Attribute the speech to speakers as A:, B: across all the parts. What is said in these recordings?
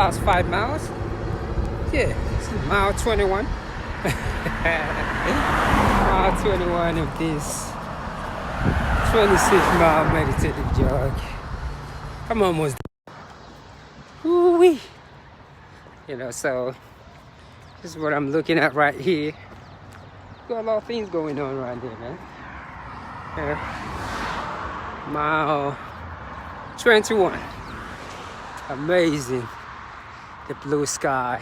A: last 5 miles. Yeah, it's mile 21. Mile 21 of this 26-mile meditative jog. I'm almost done. Woo-wee. So this is what I'm looking at right here. Got a lot of things going on right here, man. Mile 21. Amazing. The blue sky.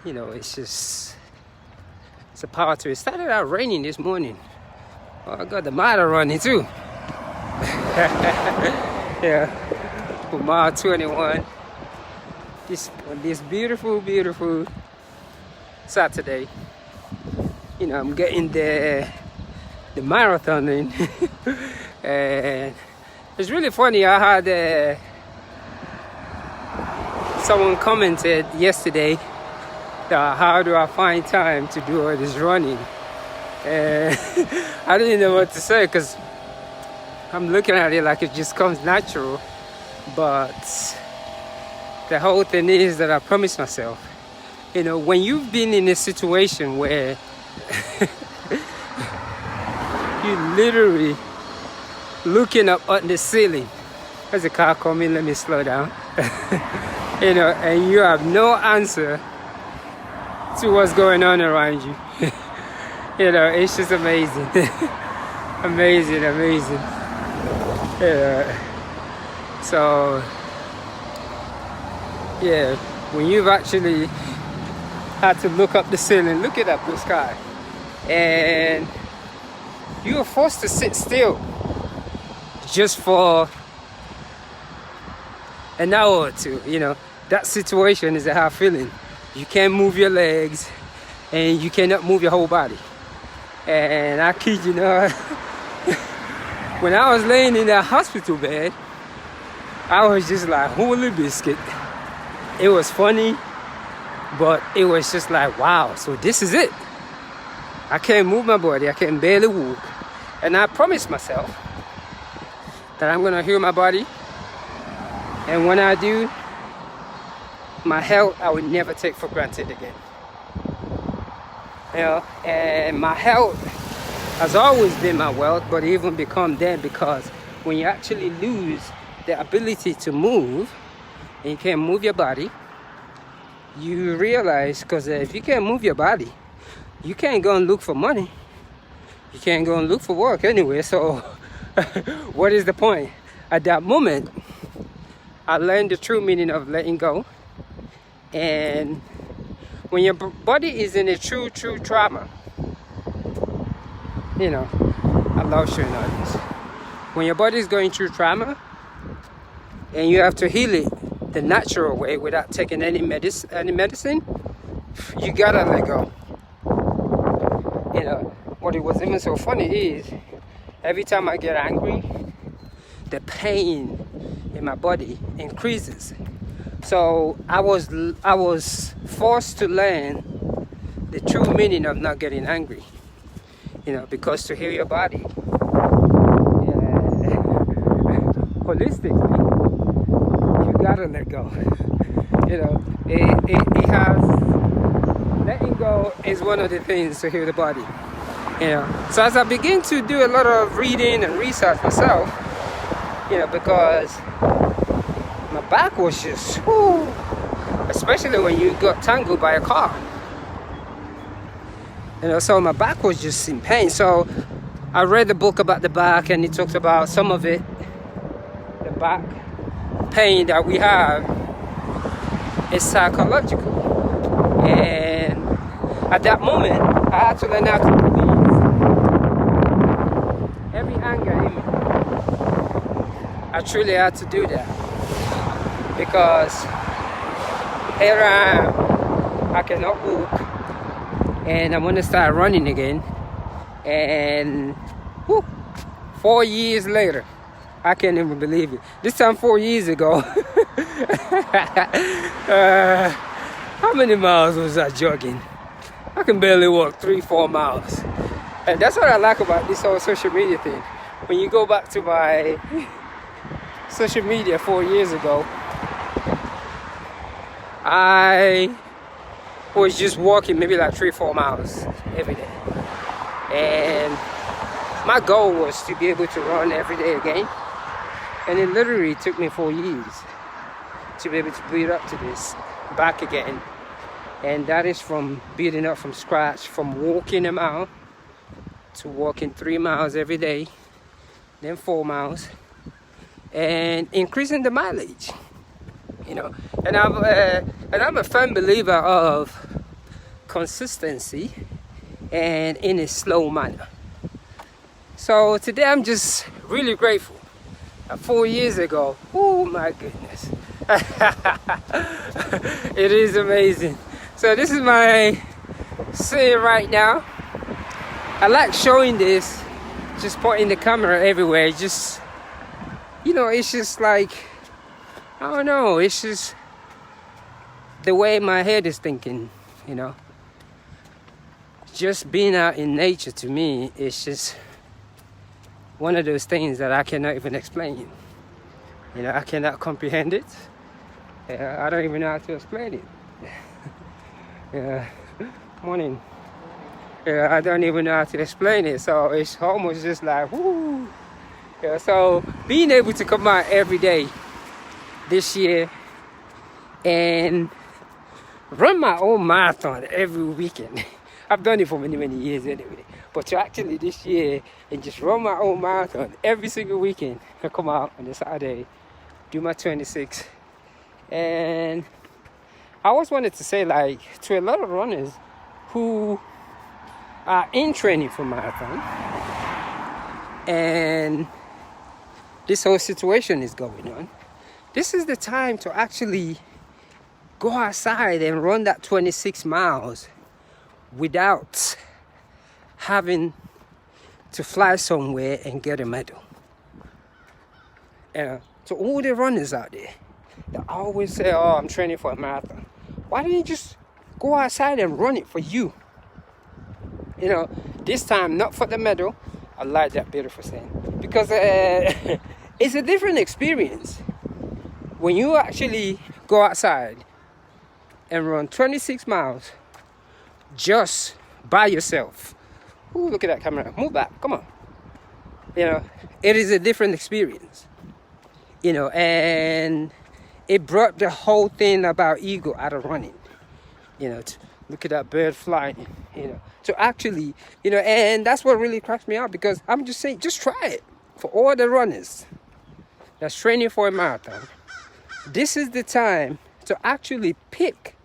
A: It's a power to it. It started out raining this morning. Oh, I got the motor running too. Yeah. For mile 21. This beautiful Saturday. I'm getting the marathon in. And it's really funny. I had someone commented yesterday that how do I find time to do all this running? And I didn't know what to say because I'm looking at it like it just comes natural. But the whole thing is that I promised myself, when you've been in a situation where you literally looking up at the ceiling. There's a car coming, let me slow down. And you have no answer to what's going on around you. It's just amazing. amazing. So, yeah, when you've actually had to look up the ceiling, look at that blue sky, and you are forced to sit still just for an hour or two, that situation is a hard feeling. You can't move your legs and you cannot move your whole body. And I kid you not, when I was laying in that hospital bed, I was just like, holy biscuit. It was funny, but it was just like, wow, so this is it. I can't move my body, I can barely walk. And I promised myself that I'm gonna heal my body. And when I do, my health I will never take for granted again. And my health has always been my wealth, but even become that because when you actually lose the ability to move, and you can't move your body, you realize, because if you can't move your body, you can't go and look for money. You can't go and look for work anyway, so what is the point? At that moment, I learned the true meaning of letting go. And when your body is in a true trauma, I love showing all this. When your body is going through trauma, and you have to heal it the natural way without taking any medicine, you gotta let go. What it was even so funny is every time I get angry, the pain in my body increases. So I was forced to learn the true meaning of not getting angry. Because to heal your body holistically, you gotta let go. It has, letting go is one of the things to heal the body. So as I begin to do a lot of reading and research myself, because my back was just, especially when you got tangled by a car. So my back was just in pain. So I read the book about the back, and it talks about some of it, the back pain that we have is psychological. And at that moment, I had to learn how to release every anger in me. I truly had to do that. Because here I am, I cannot walk, and I'm gonna start running again. And 4 years later, I can't even believe it. This time 4 years ago, how many miles was I jogging? I can barely walk 3-4 miles. And that's what I like about this whole social media thing. When you go back to my social media 4 years ago, I was just walking maybe like 3-4 miles every day, and my goal was to be able to run every day again. And it literally took me 4 years to be able to build up to this back again. And that is from building up from scratch, from walking a mile to walking 3 miles every day, then 4 miles, and increasing the mileage. You know, and I'm a firm believer of consistency and in a slow manner. So today I'm just really grateful. 4 years ago, oh my goodness, it is amazing. So this is my scene right now. I like showing this, just pointing the camera everywhere. Just, you know, it's just like, I don't know, it's just the way my head is thinking, you know. Just being out in nature to me is just one of those things that I cannot even explain. You know, I cannot comprehend it. I don't even know how to explain it. Morning. I don't even know how to explain it. So it's almost just like, whoo. So being able to come out every day this year and run my own marathon every weekend. I've done it for many, many years anyway. But to actually this year and just run my own marathon every single weekend, I come out on the Saturday, do my 26. And I always wanted to say, like, to a lot of runners who are in training for marathon and this whole situation is going on, this is the time to actually go outside and run that 26 miles without having to fly somewhere and get a medal. To all the runners out there that always say, oh, I'm training for a marathon, why don't you just go outside and run it for you? You know, this time not for the medal. I like that beautiful saying, because it's a different experience when you actually go outside and run 26 miles just by yourself. Ooh, look at that camera. Move back. Come on. You know, it is a different experience. You know, and it brought the whole thing about ego out of running. You know, look at that bird flying. You know, to actually, you know, and that's what really cracks me out, because I'm just saying, just try it. For all the runners that's training for a marathon, this is the time to actually pick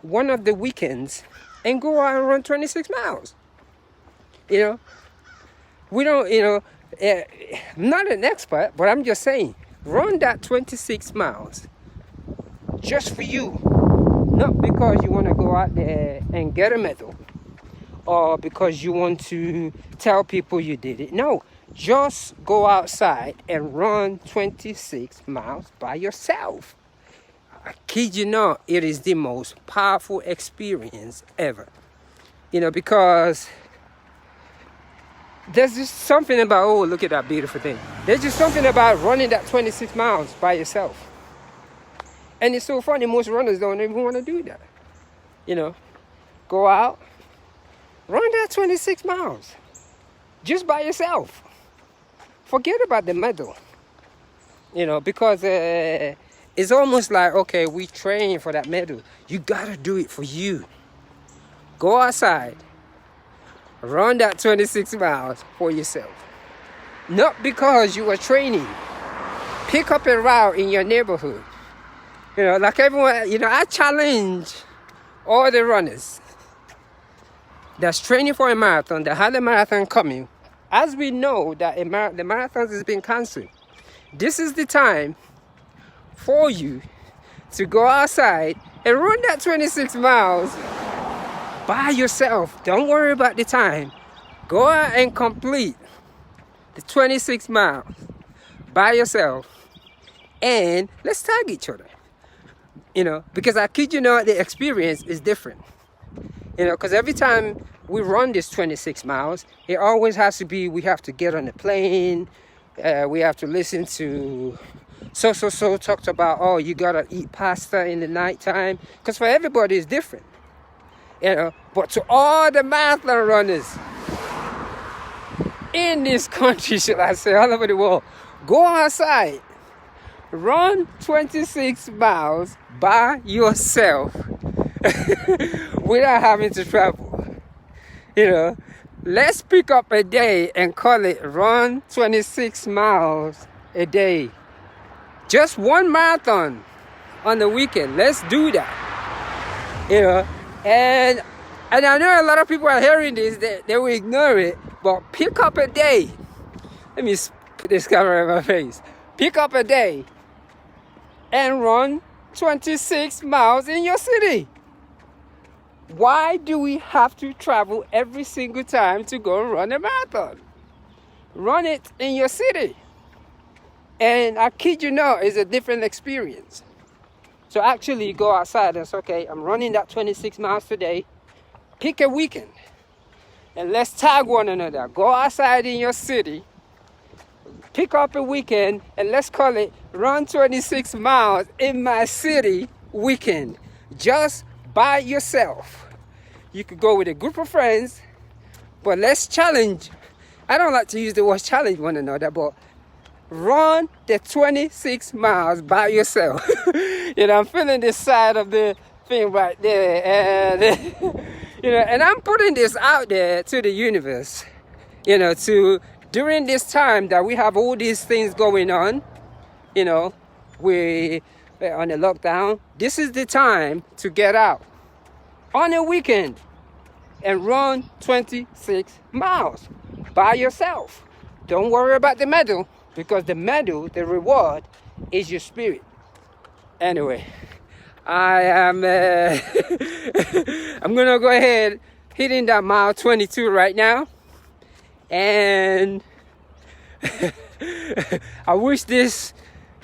A: one of the weekends and go out and run 26 miles. You know, we don't, you know, I'm not an expert, but I'm just saying, run that 26 miles just for you. Not because you want to go out there and get a medal or because you want to tell people you did it. No, just go outside and run 26 miles by yourself. I kid you not, it is the most powerful experience ever. You know, because there's just something about, oh, look at that beautiful thing. There's just something about running that 26 miles by yourself. And it's so funny, most runners don't even want to do that. You know, go out, run that 26 miles just by yourself. Forget about the medal. You know, because it's almost like, okay, we train for that medal. You gotta do it for you. Go outside, run that 26 miles for yourself. Not because you are training. Pick up a route in your neighborhood. You know, like everyone, you know, I challenge all the runners that's training for a marathon, that had a marathon coming. As we know that the marathon has been cancelled, this is the time for you to go outside and run that 26 miles by yourself. Don't worry about the time. Go out and complete the 26 miles by yourself, and let's tag each other. You know, because I kid you not, the experience is different. You know, because every time we run this 26 miles, it always has to be, we have to get on the plane, we have to listen to so talked about, oh, you gotta eat pasta in the nighttime, because for everybody it's different, you know. But to all the marathon runners in this country, should I say, all over the world, go outside, run 26 miles by yourself without having to travel. You know, let's pick up a day and call it run 26 miles a day. Just one marathon on the weekend. Let's do that. You know, and I know a lot of people are hearing this, they will ignore it, but pick up a day. Let me put this camera in my face. Pick up a day and run 26 miles in your city. Why do we have to travel every single time to go and run a marathon? Run it in your city. And I kid you not, it's a different experience. So actually go outside and say, okay, I'm running that 26 miles today. Pick a weekend and let's tag one another. Go outside in your city, pick up a weekend, and let's call it run 26 miles in my city weekend. Just by yourself. You could go with a group of friends, but let's challenge. I don't like to use the word challenge one another, but run the 26 miles by yourself. You know, I'm feeling this side of the thing right there, and you know, and I'm putting this out there to the universe, you know, to during this time that we have all these things going on, you know, we're on a lockdown. This is the time to get out on a weekend and run 26 miles by yourself. Don't worry about the medal, because the medal, the reward, is your spirit. Anyway, I am I'm gonna go ahead hitting that mile 22 right now, and I wish this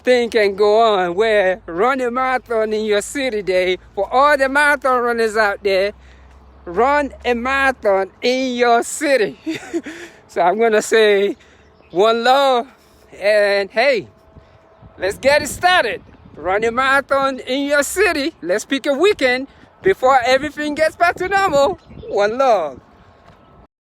A: thing can go on where run a marathon in your city day. For all the marathon runners out there, run a marathon in your city. So I'm gonna say one love, and hey, let's get it started. Run a marathon in your city. Let's pick a weekend before everything gets back to normal. One love.